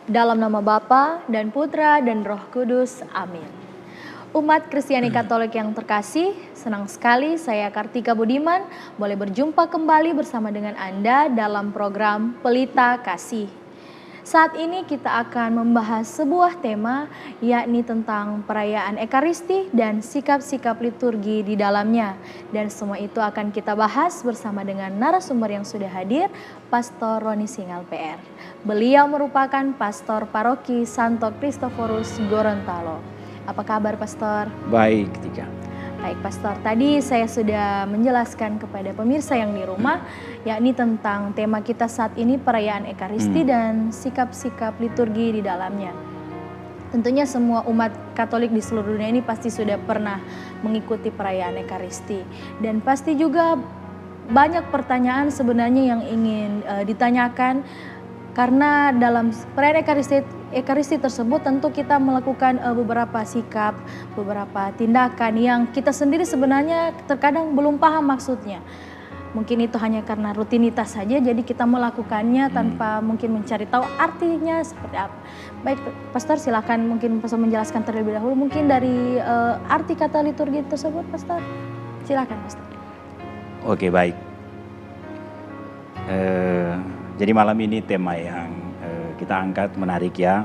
Dalam nama Bapa dan Putra dan Roh Kudus. Amin. Umat Kristiani Katolik yang terkasih, senang sekali saya Kartika Budiman boleh berjumpa kembali bersama dengan Anda dalam program Pelita Kasih. Saat ini kita akan membahas sebuah tema, yakni tentang perayaan Ekaristi dan sikap-sikap liturgi di dalamnya. Dan semua itu akan kita bahas bersama dengan narasumber yang sudah hadir, Pastor Roni Singal PR. Beliau merupakan Pastor Paroki Santo Kristoforus Gorontalo. Apa kabar, Pastor? Baik, Tika. Baik, Pastor. Tadi saya sudah menjelaskan kepada pemirsa yang di rumah, yakni tentang tema kita saat ini perayaan Ekaristi dan sikap-sikap liturgi di dalamnya. Tentunya semua umat Katolik di seluruh dunia ini pasti sudah pernah mengikuti perayaan Ekaristi. Dan pasti juga banyak pertanyaan sebenarnya yang ingin ditanyakan, karena dalam perayaan Ekaristi tersebut tentu kita melakukan beberapa sikap, beberapa tindakan yang kita sendiri sebenarnya terkadang belum paham maksudnya. Mungkin itu hanya karena rutinitas saja, jadi kita melakukannya tanpa mungkin mencari tahu artinya seperti apa. Baik, Pastor, silakan mungkin Pastor menjelaskan terlebih dahulu mungkin dari arti kata liturgi tersebut, Pastor. Silakan, Pastor. Oke, baik. Jadi malam ini tema yang kita angkat menarik ya.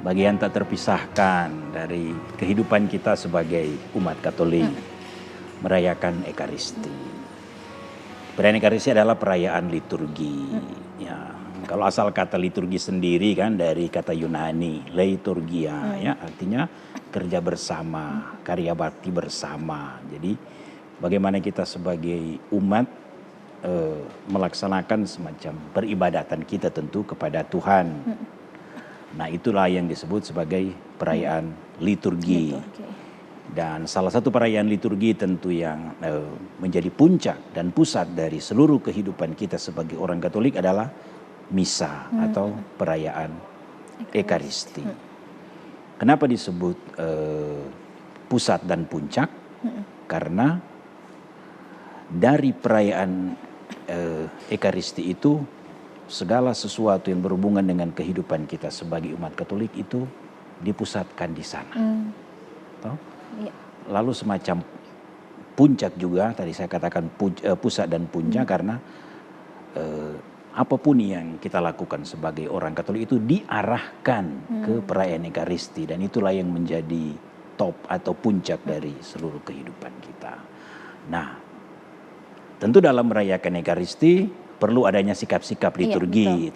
Bagian tak terpisahkan dari kehidupan kita sebagai umat Katolik. Merayakan Ekaristi. Perayaan Ekaristi adalah perayaan liturgi. Ya, kalau asal kata liturgi sendiri kan dari kata Yunani, liturgia, ya artinya kerja bersama, karya bakti bersama. Jadi bagaimana kita sebagai umat melaksanakan semacam peribadatan kita tentu kepada Tuhan. Nah, itulah yang disebut sebagai perayaan liturgi. Dan salah satu perayaan liturgi tentu yang menjadi puncak dan pusat dari seluruh kehidupan kita sebagai orang Katolik adalah misa atau perayaan Ekaristi. Kenapa disebut pusat dan puncak? Karena dari perayaan Ekaristi itu segala sesuatu yang berhubungan dengan kehidupan kita sebagai umat Katolik itu dipusatkan di sana. Lalu semacam puncak juga, tadi saya katakan pusat dan puncak karena apapun yang kita lakukan sebagai orang Katolik itu diarahkan ke perayaan Ekaristi, dan itulah yang menjadi top atau puncak dari seluruh kehidupan kita. Nah, tentu dalam merayakan Ekaristi perlu adanya sikap-sikap liturgi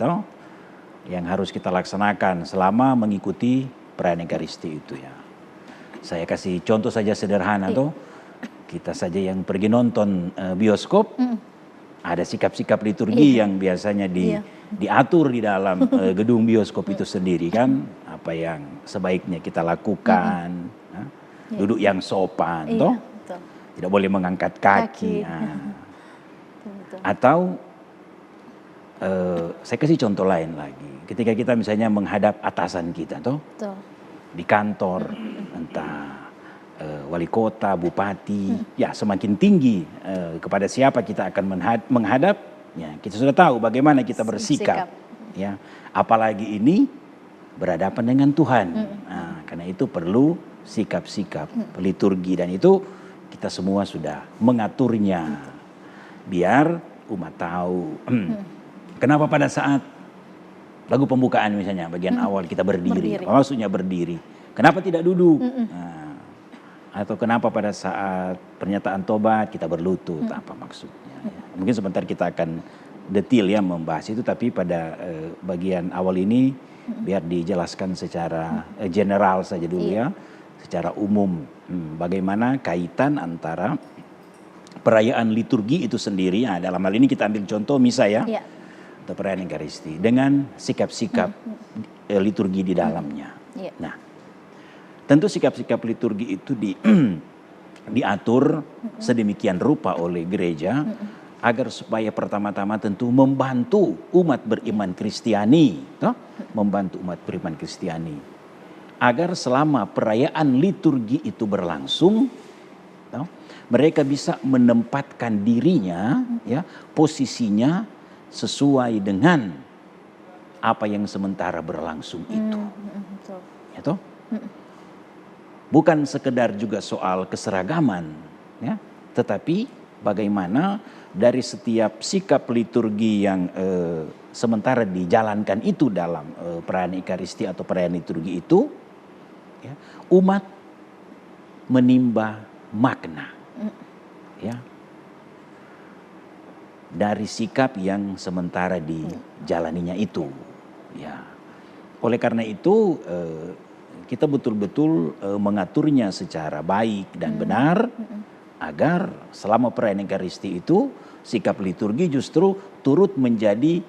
yang harus kita laksanakan selama mengikuti perayaan Ekaristi itu ya. Saya kasih contoh saja sederhana kita saja yang pergi nonton bioskop, ada sikap-sikap liturgi yang biasanya diatur di dalam gedung bioskop itu sendiri kan, apa yang sebaiknya kita lakukan, duduk yang sopan, tidak boleh mengangkat kaki. Atau saya kasih contoh lain lagi, ketika kita misalnya menghadap atasan kita di kantor, entah wali kota, bupati, ya semakin tinggi kepada siapa kita akan menghadap, ya kita sudah tahu bagaimana kita bersikap, ya apalagi ini berhadapan dengan Tuhan. Nah, karena itu perlu sikap-sikap liturgi, dan itu kita semua sudah mengaturnya biar umat tahu. Kenapa pada saat lagu pembukaan misalnya bagian awal kita berdiri. Apa maksudnya berdiri? Kenapa tidak duduk? Nah, atau kenapa pada saat pernyataan tobat kita berlutut? Apa maksudnya? Mungkin sebentar kita akan detail ya membahas itu, tapi pada bagian awal ini biar dijelaskan secara general saja dulu ya, secara umum. Bagaimana kaitan antara perayaan liturgi itu sendiri, ya, dalam hal ini kita ambil contoh misa ya, atau perayaan Ekaristi, dengan sikap-sikap liturgi di dalamnya. Nah, tentu sikap-sikap liturgi itu diatur sedemikian rupa oleh gereja agar supaya pertama-tama tentu membantu umat beriman Kristiani, membantu umat beriman Kristiani agar selama perayaan liturgi itu berlangsung, mereka bisa menempatkan dirinya, ya, posisinya sesuai dengan apa yang sementara berlangsung itu. Betul. Ya toh? Bukan sekedar juga soal keseragaman, ya, tetapi bagaimana dari setiap sikap liturgi yang sementara dijalankan itu dalam perayaan Ekaristi atau perayaan liturgi itu, ya, umat menimba makna, ya, dari sikap yang sementara dijalaninya itu, ya. Oleh karena itu kita betul-betul mengaturnya secara baik dan benar agar selama perayaan Ekaristi itu sikap liturgi justru turut menjadi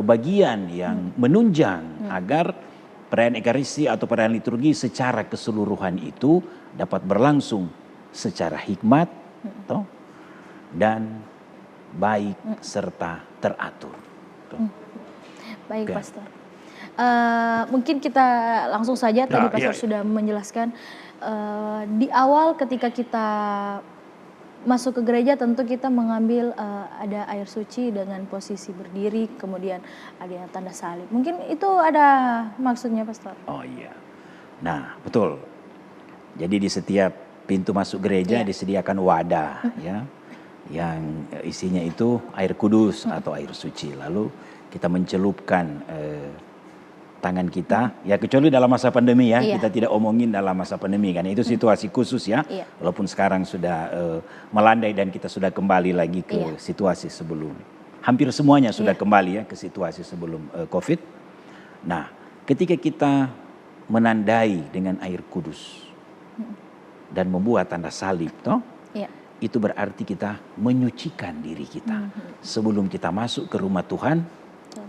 bagian yang menunjang agar perayaan Ekaristi atau perayaan liturgi secara keseluruhan itu dapat berlangsung secara hikmat toh, dan baik serta teratur. Baik, Oke. Pastor. Mungkin kita langsung saja, tadi Pastor iya. sudah menjelaskan di awal ketika kita masuk ke gereja tentu kita mengambil ada air suci dengan posisi berdiri, kemudian ada yang tanda salib. Mungkin itu ada maksudnya, Pastor? Oh iya. Nah, betul. Jadi di setiap pintu masuk gereja disediakan wadah, ya, yang isinya itu air kudus atau air suci. Lalu kita mencelupkan tangan kita, ya kecuali dalam masa pandemi ya, kita tidak omongin dalam masa pandemi kan, itu situasi khusus ya. Walaupun sekarang sudah melandai dan kita sudah kembali lagi ke situasi sebelum, hampir semuanya sudah kembali ya ke situasi sebelum COVID. Nah, ketika kita menandai dengan air kudus dan membuat tanda salib, toh, itu berarti kita menyucikan diri kita sebelum kita masuk ke rumah Tuhan,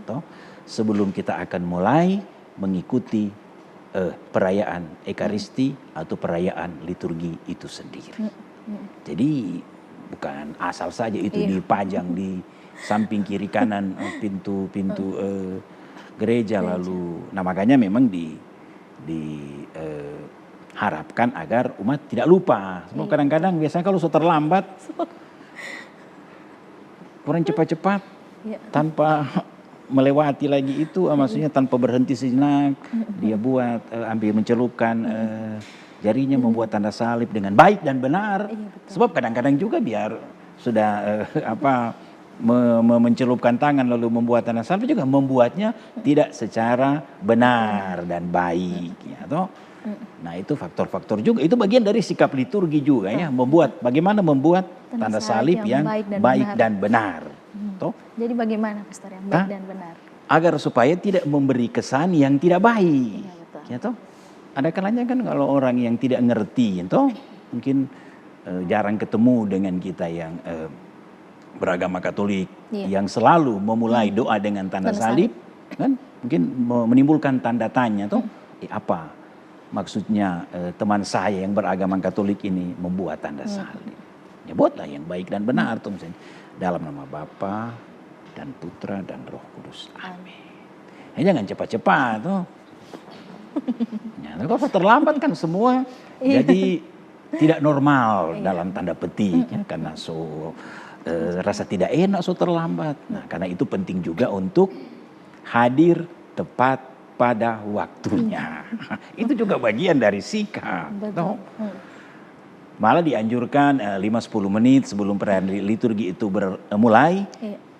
toh, sebelum kita akan mulai mengikuti perayaan Ekaristi atau perayaan liturgi itu sendiri. Jadi bukan asal saja itu dipajang di samping kiri kanan pintu-pintu gereja lalu. Nah makanya memang harapkan agar umat tidak lupa. Sebab kadang-kadang biasanya kalau sudah terlambat, orang cepat-cepat tanpa melewati lagi itu, maksudnya tanpa berhenti sejenak, dia buat ambil mencelupkan jarinya, membuat tanda salib dengan baik dan benar. Sebab kadang-kadang juga biar sudah mencelupkan tangan lalu membuat tanda salib juga membuatnya tidak secara benar dan baik, ya toh. Nah itu faktor-faktor juga, itu bagian dari sikap liturgi juga ya, bagaimana membuat tanda salib yang baik dan benar. Toh? Jadi bagaimana, Pastor, yang baik dan benar? Agar supaya tidak memberi kesan yang tidak baik. Ya toh? Ada kalanya kan kalau orang yang tidak ngerti, toh mungkin jarang ketemu dengan kita yang beragama Katolik, yang selalu memulai doa dengan tanda salib, kan mungkin menimbulkan tanda tanya, toh, apa maksudnya teman saya yang beragama Katolik ini membuat tanda salib? Ya buatlah yang baik dan benar, tuh misalnya dalam nama Bapa dan Putra dan Roh Kudus. Amin. Ya jangan cepat-cepat, tuh. Ya, kalau terlambat kan semua jadi tidak normal dalam tanda petik, ya, karena rasa tidak enak terlambat. Nah, karena itu penting juga untuk hadir tepat pada waktunya. Itu juga bagian dari sikap. Malah dianjurkan 5-10 menit sebelum perayaan liturgi itu mulai,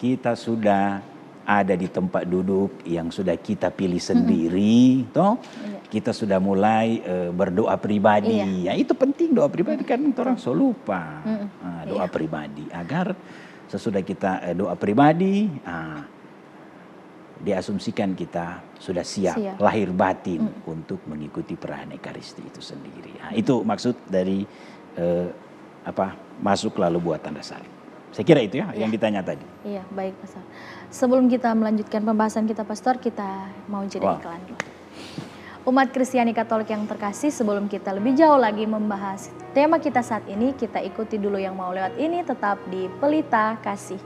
kita sudah ada di tempat duduk yang sudah kita pilih sendiri, toh. Kita sudah mulai berdoa pribadi. Ya itu penting, doa pribadi kan orang selalu lupa. Doa pribadi agar sesudah kita doa pribadi, diasumsikan kita sudah siap lahir batin untuk mengikuti perayaan Ekaristi itu sendiri. Nah, itu maksud dari masuk lalu buat tanda salib. Saya kira itu ya yang ditanya tadi. Iya, baik Pastor. Sebelum kita melanjutkan pembahasan kita, Pastor, kita mau jeda iklan dulu. Umat Kristiani Katolik yang terkasih, sebelum kita lebih jauh lagi membahas tema kita saat ini, kita ikuti dulu yang mau lewat ini, tetap di Pelita Kasih.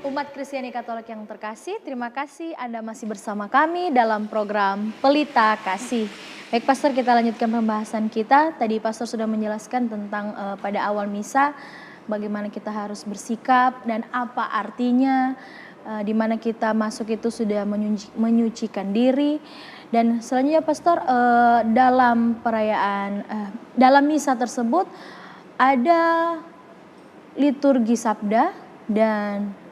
Umat Kristiani Katolik yang terkasih, terima kasih Anda masih bersama kami dalam program Pelita Kasih. Baik Pastor, kita lanjutkan pembahasan kita. Tadi Pastor sudah menjelaskan tentang pada awal misa bagaimana kita harus bersikap dan apa artinya, di mana kita masuk itu sudah menyucikan diri. Dan selanjutnya Pastor, dalam perayaan, dalam misa tersebut ada liturgi sabda dan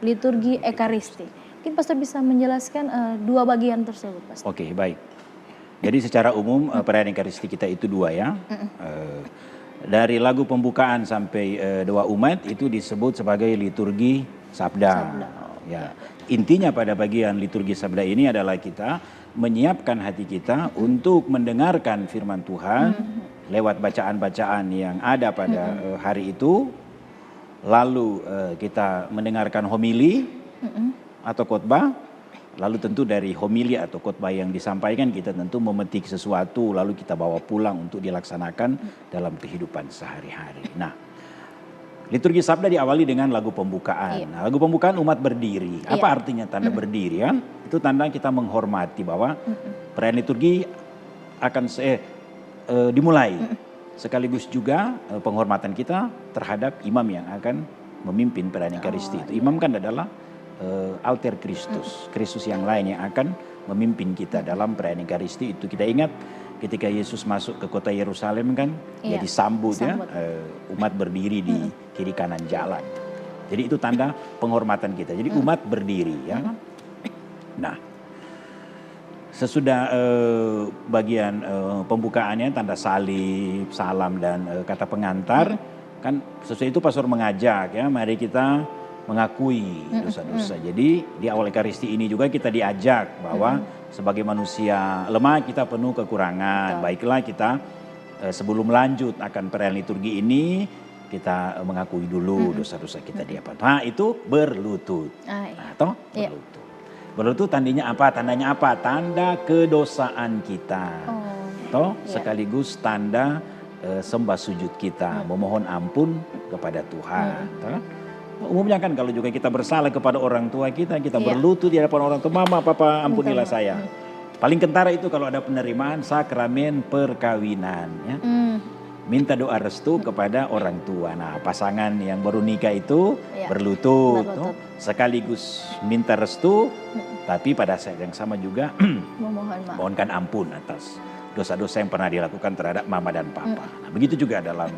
liturgi ekaristi. Mungkin Pastor bisa menjelaskan dua bagian tersebut, Pastor. Oke, baik. Jadi secara umum perayaan ekaristi kita itu dua ya. Dari lagu pembukaan sampai doa umat itu disebut sebagai liturgi sabda. Ya. Intinya pada bagian liturgi sabda ini adalah kita menyiapkan hati kita untuk mendengarkan firman Tuhan lewat bacaan-bacaan yang ada pada hari itu. Lalu kita mendengarkan homili atau khotbah, lalu tentu dari homili atau khotbah yang disampaikan kita tentu memetik sesuatu lalu kita bawa pulang untuk dilaksanakan dalam kehidupan sehari-hari. Nah, liturgi sabda diawali dengan lagu pembukaan. Nah, lagu pembukaan umat berdiri. Apa artinya tanda berdiri kan? Itu tanda kita menghormati bahwa perayaan liturgi akan dimulai. Sekaligus juga penghormatan kita terhadap imam yang akan memimpin perayaan Ekaristi. Itu imam kan adalah alter Kristus, Kristus yang lain yang akan memimpin kita dalam perayaan Ekaristi. Itu kita ingat ketika Yesus masuk ke kota Yerusalem kan, ya disambut ya, umat berdiri di kiri kanan jalan. Jadi itu tanda penghormatan kita. Jadi umat berdiri ya. Nah, sesudah bagian pembukaannya tanda salib, salam dan kata pengantar, kan sesudah itu pastor mengajak ya, mari kita mengakui dosa-dosa. Jadi di awal Ekaristi ini juga kita diajak bahwa sebagai manusia lemah kita penuh kekurangan. Baiklah kita sebelum lanjut akan perayaan liturgi ini kita mengakui dulu dosa-dosa kita di hadapan. Nah, itu berlutut. Nah, toh berlutut. Berlutut tandanya apa? Tandanya apa? Tanda kedosaan kita. Toh sekaligus tanda sembah sujud kita, memohon ampun kepada Tuhan. Toh? Umumnya kan kalau juga kita bersalah kepada orang tua kita, kita berlutut di hadapan orang tua, mama, papa ampunilah saya. Paling kentara itu kalau ada penerimaan sakramen perkawinan. Ya. Minta doa restu kepada orang tua. Nah, pasangan yang baru nikah itu berlutut. Toh? Sekaligus minta restu, tapi pada saat yang sama juga memohonkan ampun atas dosa-dosa yang pernah dilakukan terhadap mama dan papa. Nah, begitu juga dalam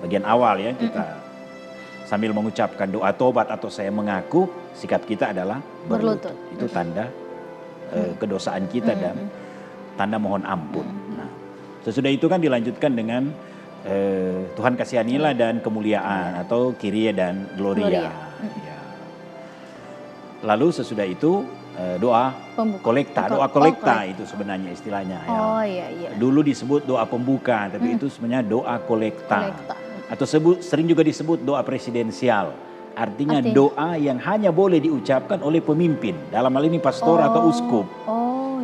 bagian awal ya, kita sambil mengucapkan doa tobat atau saya mengaku, sikap kita adalah berlutut. Itu tanda kedosaan kita dan tanda mohon ampun. Nah, sesudah itu kan dilanjutkan dengan Tuhan kasihanilah dan kemuliaan atau Kyrie dan Gloria. Ya. Lalu sesudah itu doa kolekta, doa kolekta itu sebenarnya istilahnya. Ya. Dulu disebut doa pembuka, tapi itu sebenarnya doa kolekta. Atau sering juga disebut doa presidensial. Artinya doa yang hanya boleh diucapkan oleh pemimpin. Dalam hal ini pastor atau uskup.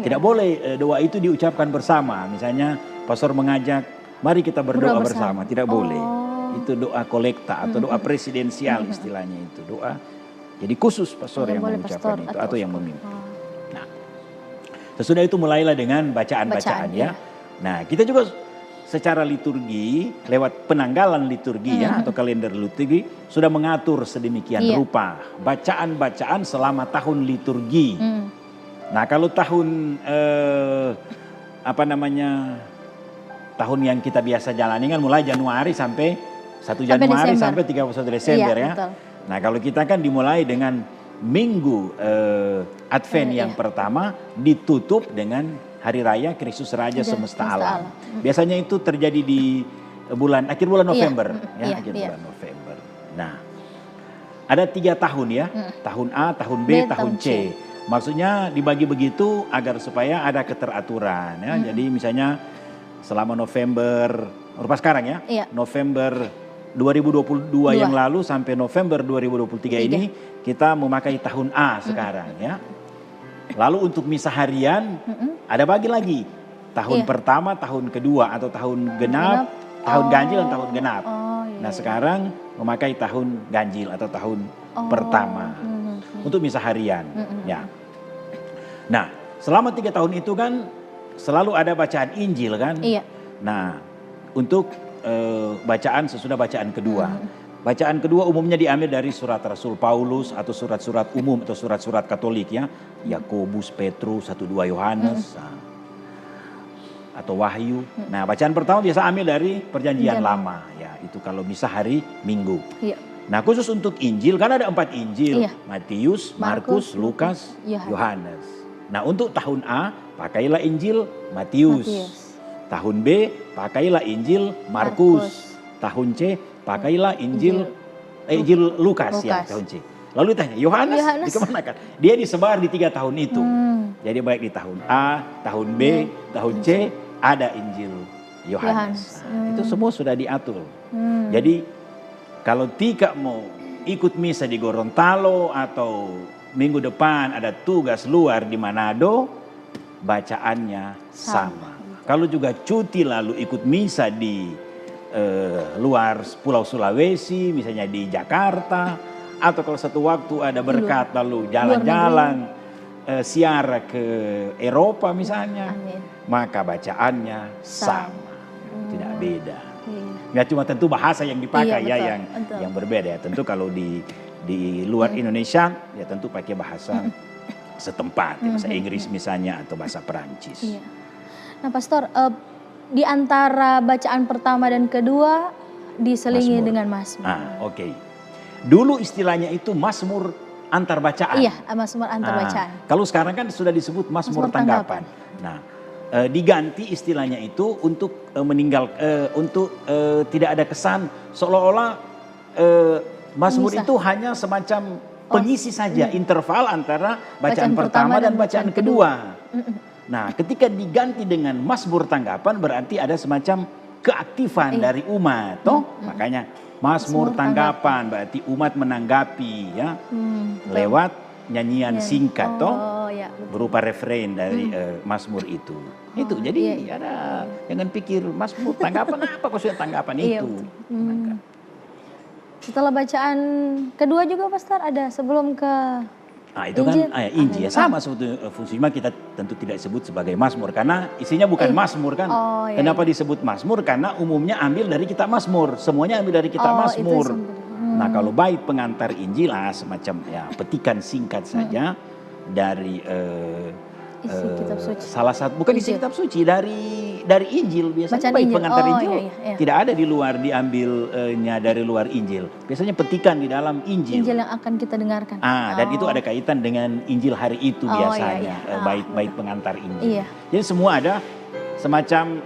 Tidak boleh doa itu diucapkan bersama. Misalnya pastor mengajak, mari kita berdoa bersama. Tidak boleh. Itu doa kolekta atau doa presidensial istilahnya itu. Doa. Jadi khusus pastor yang mengucapkan itu atau yang memimpin. Nah, sesudah itu mulailah dengan bacaan-bacaan ya. Nah, kita juga secara liturgi, lewat penanggalan liturgi ya, atau kalender liturgi, sudah mengatur sedemikian rupa bacaan-bacaan selama tahun liturgi. Nah, kalau tahun tahun yang kita biasa jalani kan mulai Januari sampai 1 Januari sampai 31 Desember ya. Betul. Nah, kalau kita kan dimulai dengan minggu Advent yang pertama, ditutup dengan Hari Raya Kristus Raja Semesta Alam. Biasanya itu terjadi di akhir bulan November. Bulan November. Nah, ada 3 tahun ya. Tahun A, tahun B, tahun C. Maksudnya dibagi begitu agar supaya ada keteraturan ya. Jadi misalnya selama November, rupa sekarang ya. November 2022 yang lalu sampai November 2023 ini kita memakai tahun A sekarang ya. Lalu untuk misa harian ada bagi lagi tahun pertama, tahun kedua atau tahun genap, tahun ganjil dan tahun genap. Nah sekarang memakai tahun ganjil atau tahun pertama. untuk misa harian. Ya. Nah, selama 3 tahun itu kan selalu ada bacaan Injil kan. Iya. Nah, untuk bacaan sesudah bacaan kedua. Bacaan kedua umumnya diambil dari surat Rasul Paulus atau surat-surat umum atau surat-surat Katolik ya. Yakobus, Petrus, 1-2 Yohanes atau Wahyu. Nah, bacaan pertama biasa ambil dari Perjanjian Lama ya. Itu kalau misa hari Minggu. Iya. Nah, khusus untuk Injil kan ada 4 Injil. Iya. Matius, Markus, Lukas, Yohanes. Nah, untuk tahun A pakailah Injil Matius. Tahun B pakailah Injil Markus. Tahun C pakailah Injil Lukas ya tahun C. Lalu ditanya, Yohanes dikemanakan? Dia disebar di 3 tahun itu. Jadi baik di tahun A, tahun B, tahun C ada Injil Yohanes. Nah, itu semua sudah diatur. Jadi kalau Tika mau ikut misa di Gorontalo atau minggu depan ada tugas luar di Manado, bacaannya sama. Kalau juga cuti lalu ikut misa di luar Pulau Sulawesi, misalnya di Jakarta, atau kalau satu waktu ada berkat lalu jalan-jalan siar ke Eropa misalnya, maka bacaannya sama, tidak beda. Ya cuma tentu bahasa yang dipakai yang berbeda ya. Tentu kalau di luar Indonesia ya tentu pakai bahasa setempat, bahasa Inggris misalnya atau bahasa Perancis. Iya. Nah, Pastor, di antara bacaan pertama dan kedua diselingi dengan mazmur. Oke. Dulu istilahnya itu mazmur antar bacaan. Iya, mazmur antar bacaan. Kalau sekarang kan sudah disebut mazmur tanggapan. Nah, diganti istilahnya itu untuk tidak ada kesan seolah-olah mazmur itu hanya semacam pengisi saja interval antara bacaan pertama dan bacaan kedua. Nah, ketika diganti dengan mazmur tanggapan berarti ada semacam keaktifan dari umat, toh? Makanya mazmur tanggapan berarti umat menanggapi ya lewat nyanyian singkat, toh? Berupa refrain dari mazmur itu. Itu jadi ada jangan pikir mazmur tanggapan apa maksudnya tanggapan itu. Setelah bacaan kedua juga Pastor ada sebelum ke itu Injil. Kan Injil sama sebetulnya fungsinya kita tentu tidak sebut sebagai mazmur karena isinya bukan mazmur kan. Kenapa disebut mazmur? Karena umumnya ambil dari kitab mazmur, semuanya ambil dari kitab mazmur. Nah, kalau bait pengantar Injil semacam ya petikan singkat saja dari kitab suci. Salah satu bukan isi kitab suci dari Injil biasanya bait pengantar Injil tidak ada di luar diambilnya dari luar Injil. Biasanya petikan di dalam Injil. Injil yang akan kita dengarkan. Dan itu ada kaitan dengan Injil hari itu biasanya bait pengantar Injil. Jadi semua ada semacam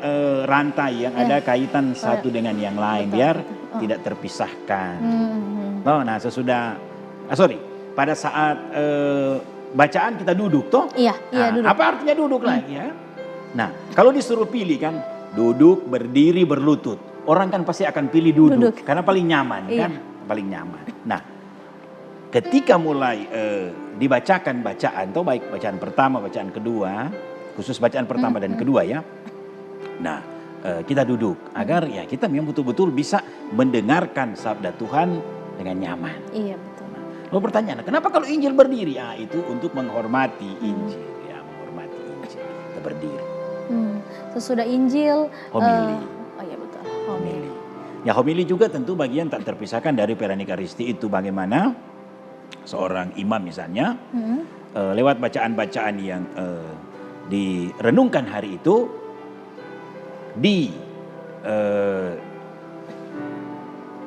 rantai yang ada kaitan satu dengan yang lain biar tidak terpisahkan. Nah, sesudah pada saat bacaan kita duduk toh? Iya, duduk. Apa artinya duduk lagi ya? Nah, kalau disuruh pilih kan duduk, berdiri, berlutut. Orang kan pasti akan pilih duduk. Karena paling nyaman kan? Paling nyaman. Nah, ketika mulai dibacakan bacaan toh baik bacaan pertama, bacaan kedua, khusus bacaan pertama dan kedua ya. Nah, kita duduk agar ya kita memang betul-betul bisa mendengarkan sabda Tuhan dengan nyaman. Iya, betul. Lalu pertanyaan, kenapa kalau Injil berdiri? Itu untuk menghormati Injil, ya menghormati Injil. Kita berdiri. Sesudah Injil, homili. iya betul, homili. Ya homili juga tentu bagian tak terpisahkan dari Perayaan Ekaristi itu bagaimana seorang imam misalnya lewat bacaan-bacaan yang direnungkan hari itu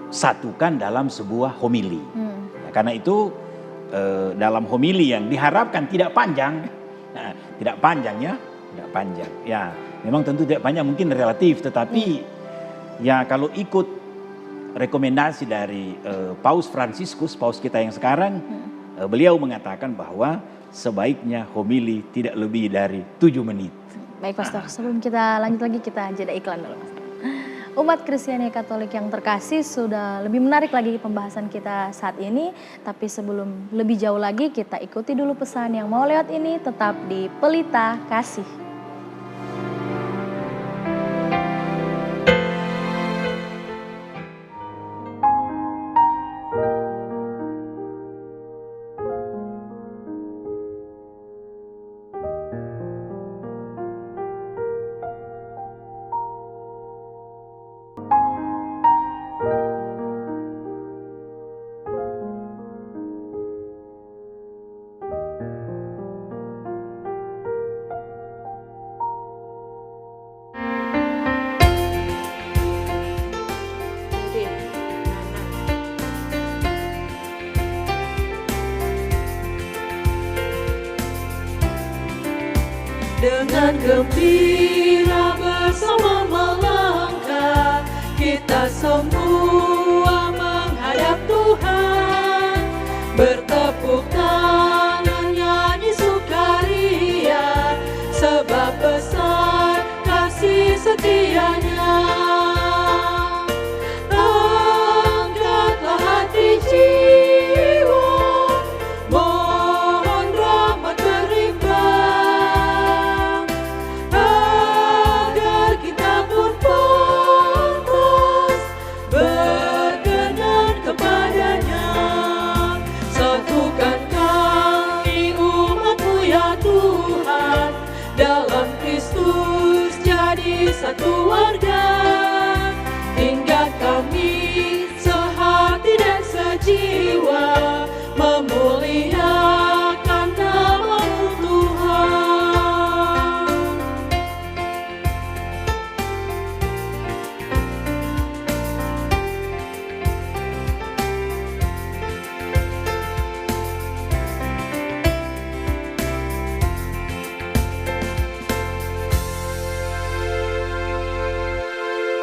disatukan dalam sebuah homili. Karena itu dalam homili yang diharapkan tidak panjang, tidak panjang. Ya, memang tentu tidak panjang mungkin relatif, tetapi ya kalau ikut rekomendasi dari Paus Fransiskus, Paus kita yang sekarang, beliau mengatakan bahwa sebaiknya homili tidak lebih dari 7 menit. Baik Pastor, sebelum kita lanjut lagi kita jeda iklan dulu Pastor. Umat Kristiani Katolik yang terkasih, sudah lebih menarik lagi pembahasan kita saat ini. Tapi sebelum lebih jauh lagi kita ikuti dulu pesan yang mau lewat ini, tetap di Pelita Kasih. dengan gembira bersama melangkah, kita semua menghadap Tuhan, bertepuk tangan nyanyi sukaria, sebab besar kasih setianya. Angkatlah hati jiwa, mohon rahmat berimbang, agar kita pun pantas berkenan kepadanya. Satukan kami umat-Mu ya Tuhan, dalam Kristus jadi satu warga, hingga kami sehati dan sejiwa memuliakan nama-Mu Tuhan.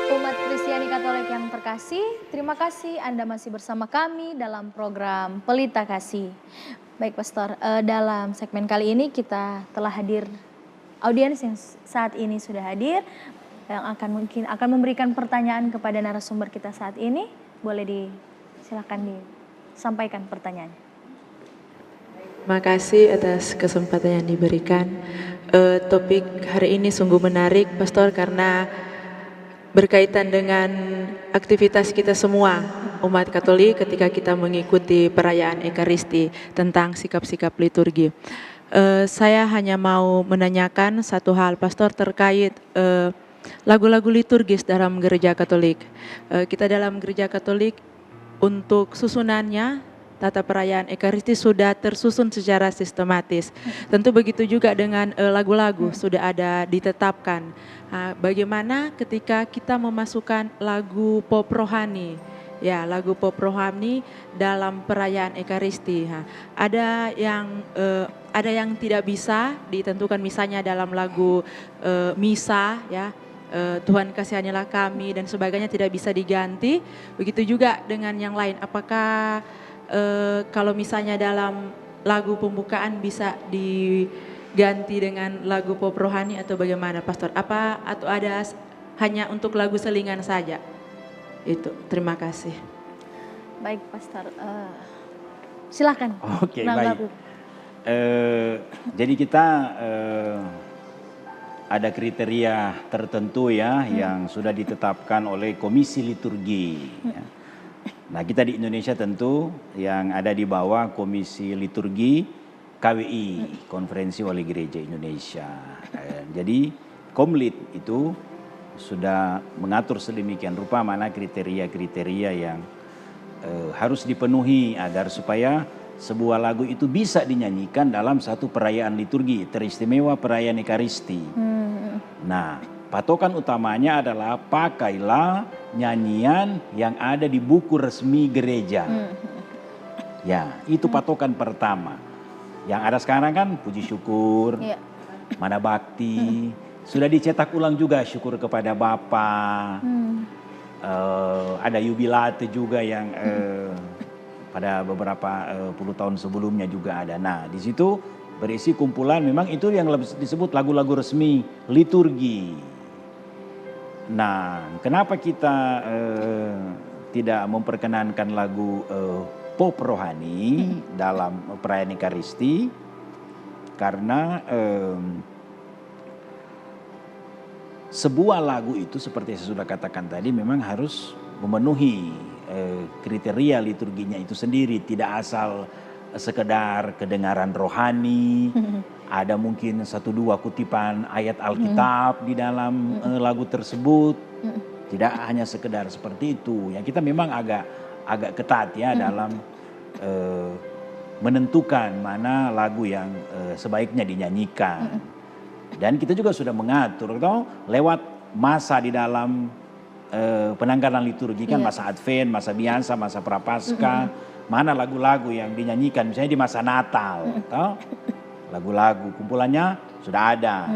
Umat Kristiani Katolik yang terkasih, terima kasih Anda masih bersama kami dalam program Pelita Kasih. Baik Pastor, dalam segmen kali ini kita telah hadir audiens yang saat ini sudah hadir, yang mungkin akan memberikan pertanyaan kepada narasumber kita saat ini. Boleh silakan disampaikan pertanyaannya. Terima kasih atas kesempatan yang diberikan. Topik hari ini sungguh menarik, Pastor, karena berkaitan dengan aktivitas kita semua, umat Katolik, ketika kita mengikuti perayaan Ekaristi tentang sikap-sikap liturgi. Saya hanya mau menanyakan satu hal, Pastor, terkait lagu-lagu liturgis dalam gereja Katolik. Kita dalam gereja Katolik untuk susunannya, tata perayaan Ekaristi sudah tersusun secara sistematis. Tentu begitu juga dengan lagu-lagu sudah ada ditetapkan. Bagaimana ketika kita memasukkan lagu pop rohani, ya lagu pop rohani dalam perayaan Ekaristi. Ada yang tidak bisa ditentukan, misalnya dalam lagu misa, ya. Tuhan kasihanilah kami dan sebagainya tidak bisa diganti. Begitu juga dengan yang lain. Apakah kalau misalnya dalam lagu pembukaan bisa diganti dengan lagu pop rohani atau bagaimana, Pastor? Atau ada hanya untuk lagu selingan saja? Itu, terima kasih. Baik Pastor, silakan. Oke, baik. Jadi kita ada kriteria tertentu ya yang sudah ditetapkan oleh Komisi Liturgi. Ya. Nah, kita di Indonesia tentu yang ada di bawah Komisi Liturgi KWI, Konferensi Wali Gereja Indonesia. Jadi Komlit itu sudah mengatur sedemikian rupa mana kriteria-kriteria yang harus dipenuhi agar supaya sebuah lagu itu bisa dinyanyikan dalam satu perayaan liturgi, teristimewa perayaan Ekaristi. Nah, patokan utamanya adalah pakailah nyanyian yang ada di buku resmi gereja. Ya, itu patokan pertama. Yang ada sekarang kan puji syukur, mana bakti, sudah dicetak ulang juga syukur kepada Bapa. Ada jubilate juga yang pada beberapa puluh tahun sebelumnya juga ada. Nah, di situ berisi kumpulan, memang itu yang disebut lagu-lagu resmi liturgi. Nah, kenapa kita tidak memperkenankan lagu pop rohani dalam perayaan Ekaristi? Karena sebuah lagu itu seperti saya sudah katakan tadi memang harus memenuhi kriteria liturginya itu sendiri, tidak asal sekedar kedengaran rohani, ada mungkin 1-2 kutipan ayat Alkitab di dalam lagu tersebut, tidak hanya sekedar seperti itu. Yang kita memang agak ketat ya dalam menentukan mana lagu yang sebaiknya dinyanyikan. Dan kita juga sudah mengatur lewat masa di dalam penanggalan liturgi kan, masa Advent, masa biasa, masa Prapaskah, mana lagu-lagu yang dinyanyikan misalnya di masa Natal, lagu-lagu kumpulannya sudah ada.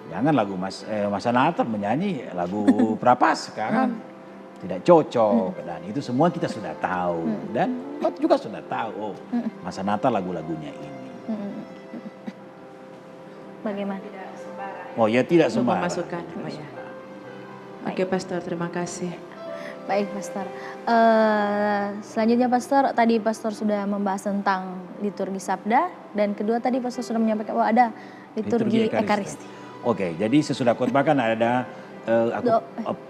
Jangan lagu masa Natal menyanyi lagu prapaskah kan tidak cocok, dan itu semua kita sudah tahu dan juga sudah tahu masa Natal lagu-lagunya ini. Bagaimana? Oh ya, tidak sembarang. Memasukkan. Oh, ya. Oke Pastor, terima kasih. Baik Pastor. Selanjutnya Pastor, tadi Pastor sudah membahas tentang liturgi sabda, dan kedua tadi Pastor sudah menyampaikan bahwa ada liturgi Ekaristi. Oke, jadi sesudah khotbah kan ada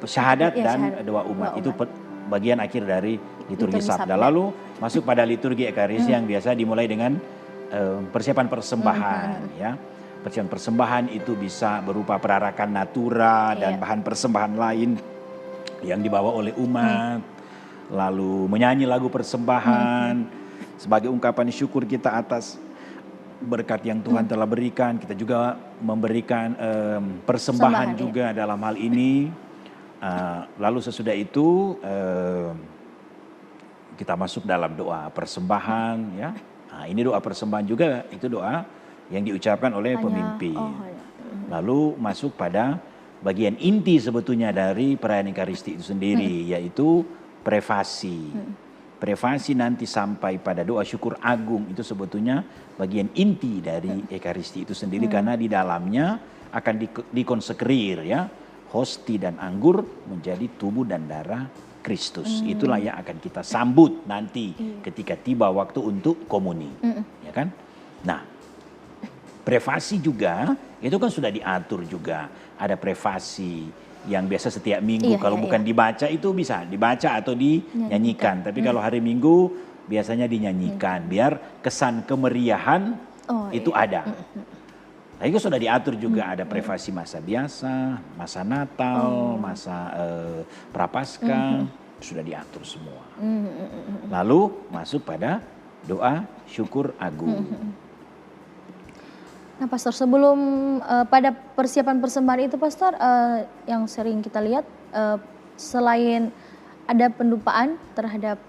syahadat dan doa umat. Itu bagian akhir dari liturgi sabda. Lalu masuk pada liturgi Ekaristi yang biasa dimulai dengan persiapan persembahan, ya. Persiapan persembahan itu bisa berupa perarakan natura dan bahan persembahan lain yang dibawa oleh umat. Lalu menyanyi lagu persembahan sebagai ungkapan syukur kita atas berkat yang Tuhan telah berikan. Kita juga memberikan persembahan juga dalam hal ini. Lalu sesudah itu kita masuk dalam doa persembahan, ya. Nah, ini doa persembahan juga, itu doa yang diucapkan oleh pemimpin. Lalu masuk pada bagian inti sebetulnya dari perayaan Ekaristi itu sendiri, yaitu prefasi. Prefasi nanti sampai pada doa syukur agung, itu sebetulnya bagian inti dari Ekaristi itu sendiri, karena di dalamnya akan dikonsekrir, ya, hosti dan anggur menjadi tubuh dan darah Kristus. Itulah yang akan kita sambut nanti ketika tiba waktu untuk komuni, ya kan? Nah, prefasi juga itu kan sudah diatur juga. Ada prefasi yang biasa setiap minggu, kalau bukan dibaca itu bisa dibaca atau dinyanyikan. Tapi kalau hari Minggu biasanya dinyanyikan biar kesan kemeriahan itu ada. Nah, itu sudah diatur juga, ada prefasi masa biasa, masa Natal, masa Prapaskah, sudah diatur semua. Lalu masuk pada doa syukur agung. Nah Pastor, sebelum pada persiapan persembahan itu Pastor, yang sering kita lihat selain ada pendupaan terhadap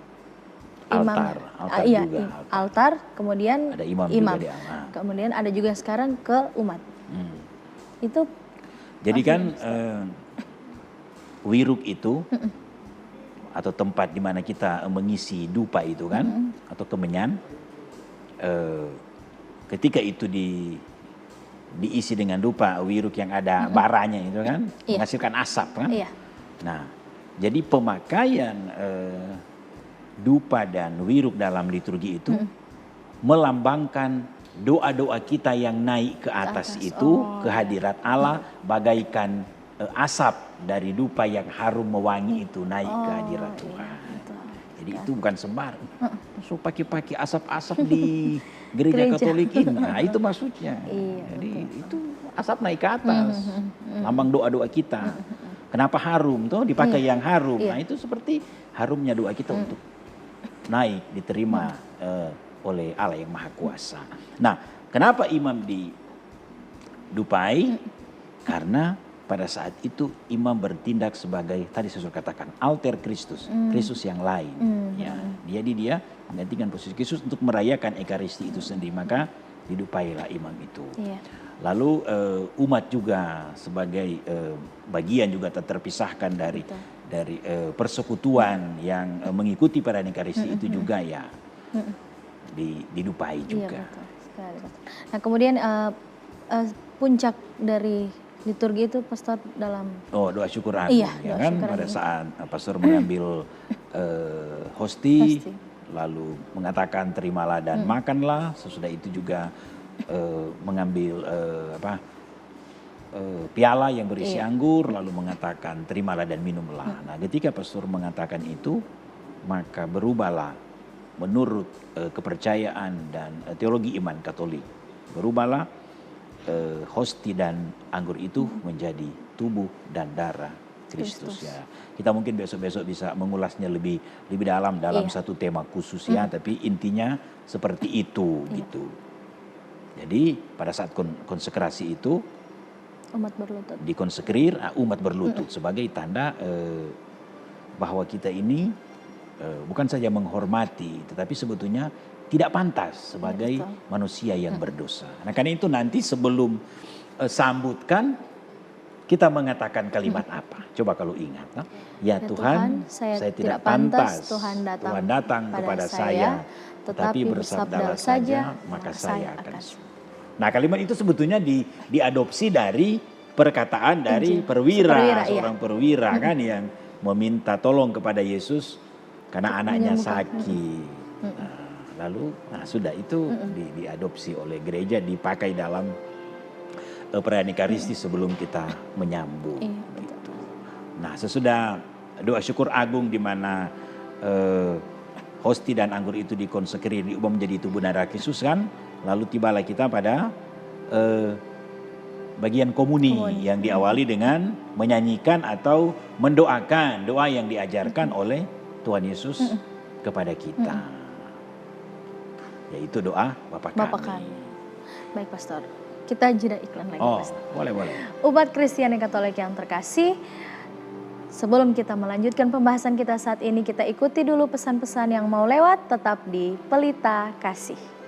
imam, altar, kemudian ada imam. Juga kemudian ada juga sekarang ke umat. Itu jadi kan wiruk itu atau tempat di mana kita mengisi dupa itu kan, atau kemenyan, ketika itu diisi dengan dupa wiruk yang ada baranya itu kan, menghasilkan asap kan. Nah, jadi pemakaian dupa dan wiruk dalam liturgi itu melambangkan doa-doa kita yang naik ke atas itu, ke hadirat Allah, bagaikan asap dari dupa yang harum mewangi itu naik ke hadirat Tuhan. Jadi itu bukan sembarang. So pakai asap-asap di gereja Katolik ini. Nah, itu maksudnya. Jadi itu asap naik ke atas. Lambang doa-doa kita. Kenapa harum tuh dipakai yang harum? Nah, itu seperti harumnya doa kita untuk naik, diterima oleh Allah yang Maha Kuasa. Nah, kenapa imam didupai? Karena pada saat itu imam bertindak sebagai, tadi saya sudah katakan, alter Kristus, Kristus yang lain. Ya, jadi dia menggantikan posisi Kristus untuk merayakan Ekaristi itu sendiri, maka didupailah imam itu. Lalu umat juga sebagai bagian juga terpisahkan dari persekutuan yang mengikuti perayaan Ekaristi itu juga ya didupai juga. Iya, betul sekali. Nah kemudian puncak dari liturgi itu Pastor dalam doa syukur agung, ya kan, pada saat Pastor mengambil hosti, lalu mengatakan terimalah dan makanlah. Sesudah itu juga mengambil piala yang berisi anggur, lalu mengatakan terimalah dan minumlah. Nah, ketika Pastor mengatakan itu, maka berubahlah menurut kepercayaan dan teologi iman Katolik, berubahlah hosti dan anggur itu menjadi tubuh dan darah Kristus. Ya. Kita mungkin besok-besok bisa mengulasnya lebih dalam satu tema khusus ya, tapi intinya seperti itu gitu. Jadi pada saat konsekrasi itu umat berlutut. Dikonsekrir, umat berlutut sebagai tanda bahwa kita ini bukan saja menghormati, tetapi sebetulnya tidak pantas sebagai manusia yang berdosa. Nah karena itu nanti sebelum sambutan kita mengatakan kalimat apa? Coba kalau ingat. No? Ya Tuhan, saya tidak pantas Tuhan datang kepada saya, tetapi bersabdalah saja, maka saya akan sembuh. Nah kalimat itu sebetulnya diadopsi dari perkataan dari perwira, seorang perwira kan yang meminta tolong kepada Yesus karena anaknya sakit. Nah, sudah itu diadopsi oleh gereja, dipakai dalam perayaan Ekaristi sebelum kita menyambut. Gitu. Nah, sesudah doa syukur agung di mana hosti dan anggur itu dikonsekri, diubah menjadi tubuh dan darah Kristus kan, lalu tibalah kita pada bagian komuni yang diawali dengan menyanyikan atau mendoakan doa yang diajarkan oleh Tuhan Yesus kepada kita. Yaitu doa Bapa kami. Baik Pastor. Kita jeda iklan lagi, Pastor. Boleh. Umat Kristiani Katolik yang terkasih, sebelum kita melanjutkan pembahasan kita saat ini, kita ikuti dulu pesan-pesan yang mau lewat, tetap di Pelita Kasih.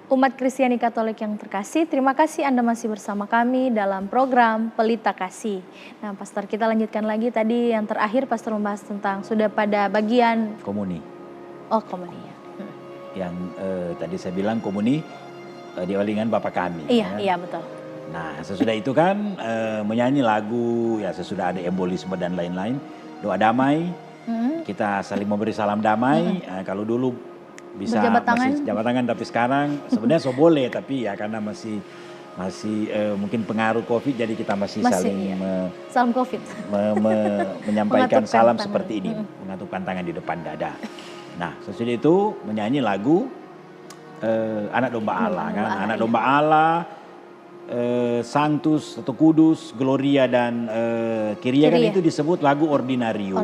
Umat Kristiani Katolik yang terkasih, terima kasih Anda masih bersama kami dalam program Pelita Kasih. Nah, Pastor, kita lanjutkan lagi tadi yang terakhir Pastor membahas tentang sudah pada bagian komuni. Oh, komuni ya. Yang tadi saya bilang komuni diawali dengan Bapa kami. Iya, kan? Iya betul. Nah, sesudah itu kan menyanyi lagu, ya sesudah ada embolisme dan lain-lain, doa damai, kita saling memberi salam damai. Kalau dulu bisa masih jabat tangan, tapi sekarang sebenarnya boleh, tapi ya karena masih mungkin pengaruh COVID, jadi kita masih saling salam COVID menyampaikan salam seperti ini, mengatupkan tangan di depan dada. Nah, sesudah itu menyanyi lagu Anak Domba Allah kan, Anak Domba Allah, Sanctus atau Kudus, Gloria dan Kyrie kan itu disebut lagu ordinarium.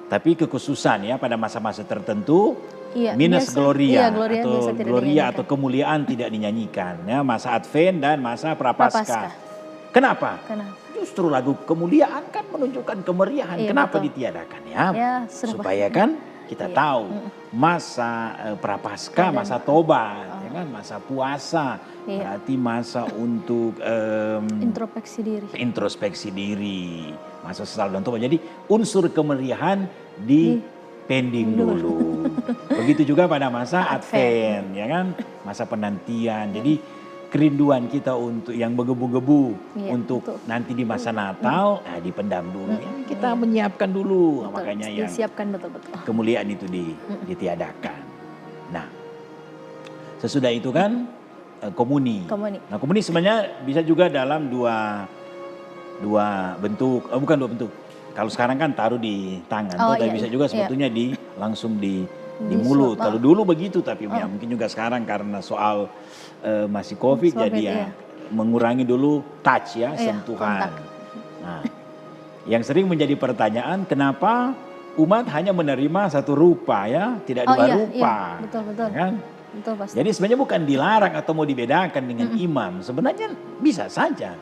Tapi kekhususan ya pada masa-masa tertentu minus Gloria atau Gloria atau kemuliaan tidak dinyanyikan ya, masa Advent dan masa Prapaskah. Kenapa? Justru lagu kemuliaan kan menunjukkan kemeriahan. Kenapa ditiadakan ya? Supaya kan kita tahu masa Prapaskah, masa tobat, ya kan, masa puasa, berarti masa untuk introspeksi diri, masa sesal dan tobat. Jadi unsur kemeriahan di pending dulu. Begitu juga pada masa Advent, ya kan, masa penantian. Jadi kerinduan kita untuk yang bergebu-gebu untuk nanti di masa Natal, dipendam dulu. Ya, kita menyiapkan dulu, makanya yang disiapkan betul-betul. Kemuliaan itu ditiadakan. Nah, sesudah itu kan komuni. Nah, komuni sebenarnya bisa juga dalam dua bentuk, bukan dua bentuk. Kalau sekarang kan taruh di tangan, tapi bisa juga sebetulnya langsung di mulut. Kalau dulu begitu, tapi ya mungkin juga sekarang karena soal masih COVID, jadi ya mengurangi dulu touch ya, sentuhan. Nah, yang sering menjadi pertanyaan, kenapa umat hanya menerima satu rupa ya, tidak dua rupa. Betul. Ya kan? Betul, pasti. Jadi sebenarnya bukan dilarang atau mau dibedakan dengan imam, sebenarnya bisa saja.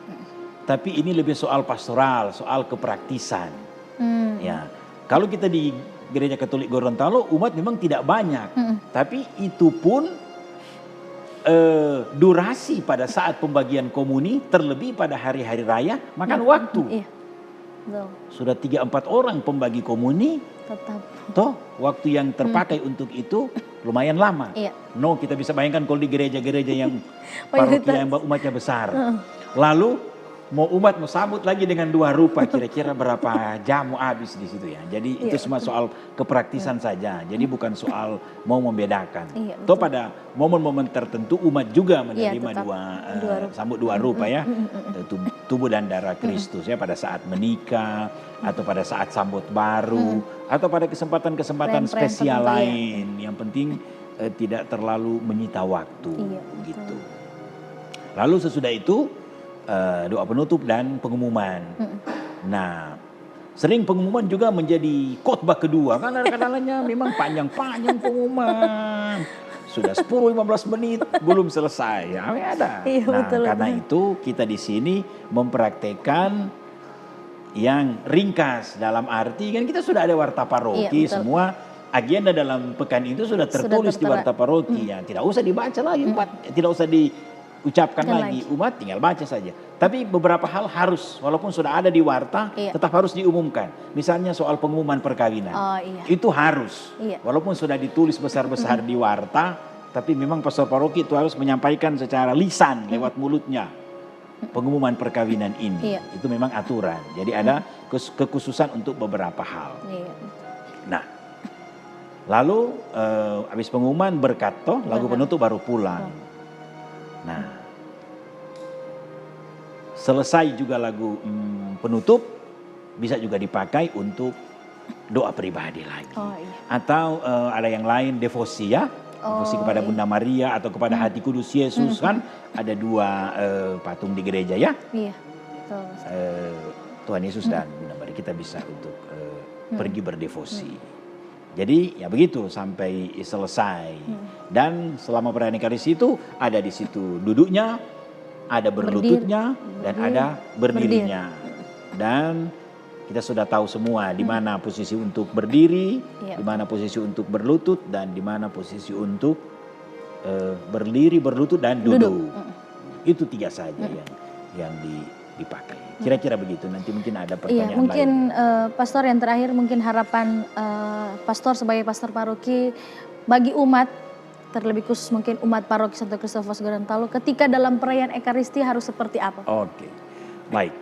Tapi ini lebih soal pastoral, soal kepraktisan. Ya, kalau kita di Gereja Katolik Gorontalo umat memang tidak banyak, tapi itu pun durasi pada saat pembagian komuni terlebih pada hari-hari raya makan waktu. Iya. Betul. Sudah 3-4 orang pembagi komuni, toh waktu yang terpakai untuk itu lumayan lama. Iya. No, kita bisa bayangkan kalau di gereja-gereja yang parokia yang umatnya besar. Lalu mau umat mau sambut lagi dengan 2 rupa, kira-kira berapa jam mau habis di situ ya. Jadi itu semua soal kepraktisan saja. Jadi bukan soal mau membedakan. Toh pada momen-momen tertentu umat juga menerima sambut 2 rupa ya. Tubuh dan darah Kristus ya, pada saat menikah atau pada saat sambut baru atau pada kesempatan-kesempatan spesial lain. Yang penting tidak terlalu menyita waktu gitu. Lalu sesudah itu doa penutup dan pengumuman. Nah, sering pengumuman juga menjadi khotbah kedua. Karena kadang-kadangnya memang panjang-panjang pengumuman. Sudah 10-15 menit belum selesai. Ya, ada. Nah, karena itu kita di sini mempraktekkan yang ringkas, dalam arti kan kita sudah ada warta paroki, semua agenda dalam pekan itu sudah tertulis di warta paroki. Ya, tidak usah dibaca lagi, tidak usah diucapkan lagi. Umat tinggal baca saja. Tapi beberapa hal harus, walaupun sudah ada di warta, tetap harus diumumkan. Misalnya soal pengumuman perkawinan. Itu harus. Walaupun sudah ditulis besar-besar di warta, tapi memang pastor paroki itu harus menyampaikan secara lisan lewat mulutnya. Pengumuman perkawinan ini. Itu memang aturan. Jadi ada kekhususan untuk beberapa hal. Nah, lalu habis pengumuman berkat toh, lagu penutup baru pulang. Nah, selesai juga lagu penutup, bisa juga dipakai untuk doa pribadi lagi. Atau ada yang lain, devosi ya. Devosi kepada Bunda Maria atau kepada Hati Kudus Yesus. Kan ada 2 patung di gereja ya. Tuhan Yesus dan Bunda Maria, kita bisa untuk pergi berdevosi. Jadi ya begitu sampai selesai. Dan selama perayaan Ekaristi itu ada di situ duduknya, ada berlututnya, dan ada berdirinya. Dan kita sudah tahu semua di mana posisi untuk berdiri, di mana posisi untuk berlutut, dan di mana posisi untuk berdiri, berlutut, dan duduk. Itu 3 saja yang dipakai. Kira-kira begitu. Nanti mungkin ada pertanyaan mungkin lain. Pastor yang terakhir, mungkin harapan Pastor sebagai pastor paroki bagi umat, terlebih khusus mungkin umat paroki Santo Kristus Gorontalo, ketika dalam perayaan Ekaristi harus seperti apa? Oke, baik.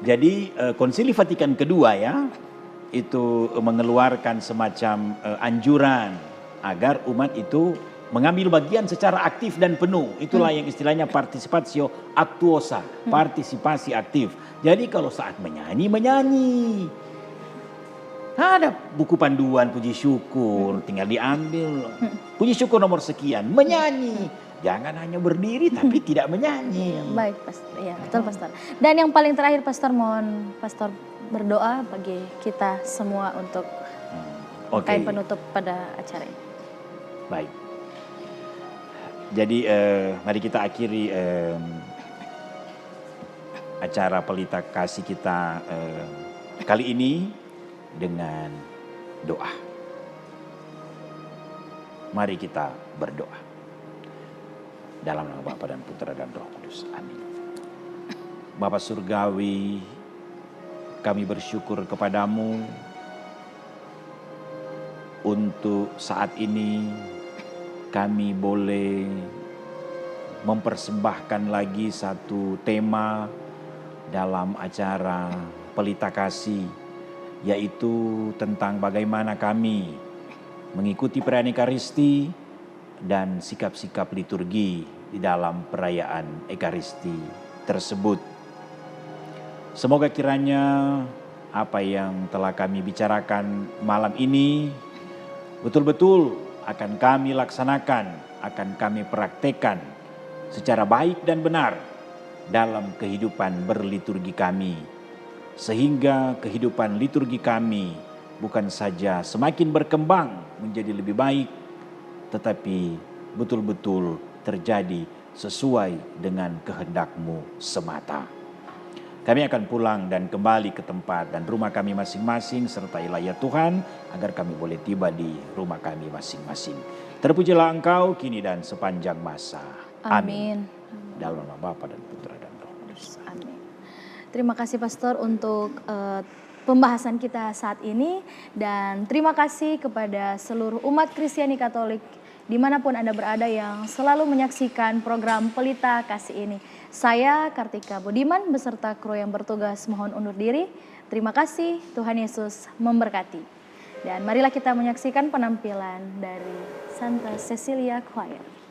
Jadi Konsili Vatikan kedua ya, itu mengeluarkan semacam anjuran agar umat itu mengambil bagian secara aktif dan penuh. Itulah yang istilahnya participatio actuosa, partisipasi aktif. Jadi kalau saat menyanyi, menyanyi. Ada buku panduan puji syukur, tinggal diambil. Puji syukur nomor sekian, menyanyi. Jangan hanya berdiri tapi tidak menyanyi. Baik, Pastor. Ya, betul, Pastor. Dan yang paling terakhir, Pastor, mohon Pastor berdoa bagi kita semua untuk kain penutup pada acara ini. Baik. Jadi mari kita akhiri acara pelita kasih kita kali ini dengan doa. Mari kita berdoa. Dalam nama Bapa dan Putra dan Roh Kudus. Amin. Bapa Surgawi, kami bersyukur kepadamu untuk saat ini kami boleh mempersembahkan lagi satu tema dalam acara pelita kasih, yaitu tentang bagaimana kami mengikuti perayaan Ekaristi dan sikap-sikap liturgi di dalam perayaan Ekaristi tersebut. Semoga kiranya apa yang telah kami bicarakan malam ini betul-betul akan kami laksanakan, akan kami praktekkan secara baik dan benar dalam kehidupan berliturgi kami. Sehingga kehidupan liturgi kami bukan saja semakin berkembang menjadi lebih baik, tetapi betul-betul terjadi sesuai dengan kehendak-Mu semata. Kami akan pulang dan kembali ke tempat dan rumah kami masing-masing, sertailah ya Tuhan, agar kami boleh tiba di rumah kami masing-masing. Terpujilah Engkau kini dan sepanjang masa. Amin. Dalam nama Bapa dan Putra dan Roh Kudus. Amin. Terima kasih Pastor untuk pembahasan kita saat ini, dan terima kasih kepada seluruh umat Kristiani Katolik dimanapun Anda berada yang selalu menyaksikan program Pelita Kasih ini. Saya Kartika Budiman beserta kru yang bertugas mohon undur diri. Terima kasih, Tuhan Yesus memberkati. Dan marilah kita menyaksikan penampilan dari Santa Cecilia Choir.